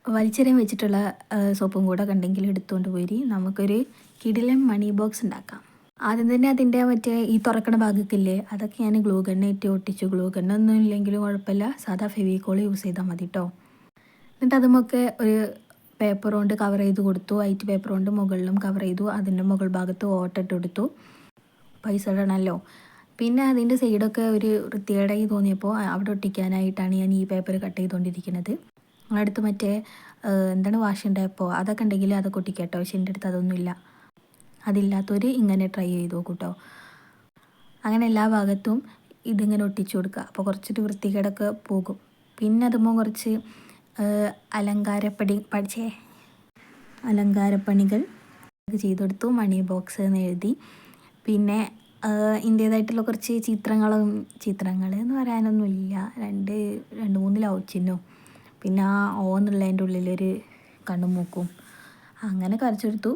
വലിച്ചെറിയാൻ വെച്ചിട്ടുള്ള സോപ്പും കൂടെ കണ്ടെങ്കിൽ എടുത്തുകൊണ്ട് പോയി നമുക്കൊരു കിടിലൻ മണി ബോക്സ് ഉണ്ടാക്കാം. ആദ്യം തന്നെ അതിൻ്റെ മറ്റേ ഈ തുറക്കണ ഭാഗത്തില്ലേ, അതൊക്കെ ഞാൻ ഗ്ലൂ ഗണ്ണായിട്ട് ഒട്ടിച്ചു. ഗ്ലൂ ഗണ്ണൊന്നും ഇല്ലെങ്കിലും കുഴപ്പമില്ല, സാധാ ഫെവിക്കോൾ യൂസ് ചെയ്താൽ മതി കേട്ടോ. എന്നിട്ട് അതുമൊക്കെ ഒരു പേപ്പർ കൊണ്ട് കവർ ചെയ്ത് കൊടുത്തു. വൈറ്റ് പേപ്പർ കൊണ്ട് മുകളിലും കവർ ചെയ്തു. അതിൻ്റെ മുകൾ ഭാഗത്ത് ഓട്ടിട്ട് കൊടുത്തു. പൈസ ഇടണമല്ലോ. പിന്നെ അതിൻ്റെ സൈഡൊക്കെ ഒരു വൃത്തികേടായി തോന്നിയപ്പോൾ അവിടെ ഒട്ടിക്കാനായിട്ടാണ് ഞാൻ ഈ പേപ്പർ കട്ട് ചെയ്തുകൊണ്ടിരിക്കുന്നത്. അടുത്ത് മറ്റേ എന്താണ് വാഷിംഗ് ടേപ്പോ അതൊക്കെ ഉണ്ടെങ്കിൽ അതൊക്കെ ഒട്ടിക്കാം കേട്ടോ. പക്ഷെ എൻ്റെ അടുത്ത് അതൊന്നുമില്ല. അതില്ലാത്തവർ ഇങ്ങനെ ട്രൈ ചെയ്ത് നോക്കൂ കേട്ടോ. അങ്ങനെ എല്ലാ ഭാഗത്തും ഇതിങ്ങനെ ഒട്ടിച്ചു കൊടുക്കുക. അപ്പോൾ കുറച്ചൊരു വൃത്തികേടൊക്കെ പോകും. പിന്നെ അതുമ്പോൾ കുറച്ച് അലങ്കാരപ്പണികൾ ചെയ്തു കൊടുത്തു. മണി ബോക്സ് എന്ന് എഴുതി. പിന്നെ എൻ്റേതായിട്ടുള്ള കുറച്ച് ചിത്രങ്ങൾ എന്ന് പറയാനൊന്നുമില്ല. രണ്ട് മൂന്ന് ലവ് ചിഹ്നവും പിന്നെ ആ ഓ എന്നുള്ളതിൻ്റെ ഉള്ളിലൊരു കണ്ണും മൂക്കും അങ്ങനെ വരച്ചെടുത്തു.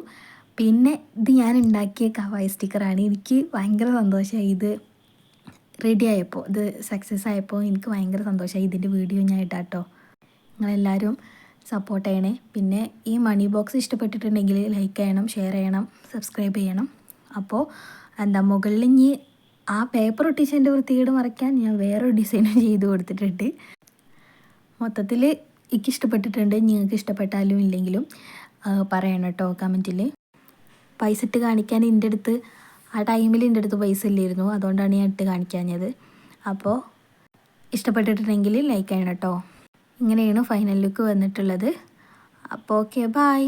പിന്നെ ഇത് ഞാൻ ഉണ്ടാക്കിയ കവായി സ്റ്റിക്കറാണ്. എനിക്ക് ഭയങ്കര സന്തോഷമായി ഇത് റെഡി ആയപ്പോൾ, ഇത് സക്സസ് ആയപ്പോൾ എനിക്ക് ഭയങ്കര സന്തോഷമായി. ഇതിൻ്റെ വീഡിയോ ഞാൻ ഇടാം കേട്ടോ. നിങ്ങളെല്ലാവരും സപ്പോർട്ട് ചെയ്യണേ. പിന്നെ ഈ മണി ബോക്സ് ഇഷ്ടപ്പെട്ടിട്ടുണ്ടെങ്കിൽ ലൈക്ക് ചെയ്യണം, ഷെയർ ചെയ്യണം, സബ്സ്ക്രൈബ് ചെയ്യണം. അപ്പോൾ മുകളിൽ ഇനി ആ പേപ്പർ ഒട്ടിച്ചതിൻ്റെ വൃത്തികേട് മറയ്ക്കാൻ ഞാൻ വേറൊരു ഡിസൈനും ചെയ്ത് കൊടുത്തിട്ടുണ്ട്. മൊത്തത്തിൽ എനിക്ക് ഇഷ്ടപ്പെട്ടിട്ടുണ്ട്. നിങ്ങൾക്ക് ഇഷ്ടപ്പെട്ടാലും ഇല്ലെങ്കിലും പറയണം കേട്ടോ കമൻറ്റിൽ. പൈസ ഇട്ട് കാണിക്കാൻ എൻ്റെ അടുത്ത് ആ ടൈമിൽ എൻ്റെ അടുത്ത് പൈസ ഇല്ലായിരുന്നു. അതുകൊണ്ടാണ് ഞാൻ ഇട്ട് കാണിക്കാഞ്ഞത്. അപ്പോൾ ഇഷ്ടപ്പെട്ടിട്ടുണ്ടെങ്കിൽ ലൈക്ക് ചെയ്യണം കേട്ടോ. ഇങ്ങനെയാണ് ഫൈനൽ ലുക്ക് വന്നിട്ടുള്ളത്. അപ്പോൾ ഓക്കെ, ബൈ.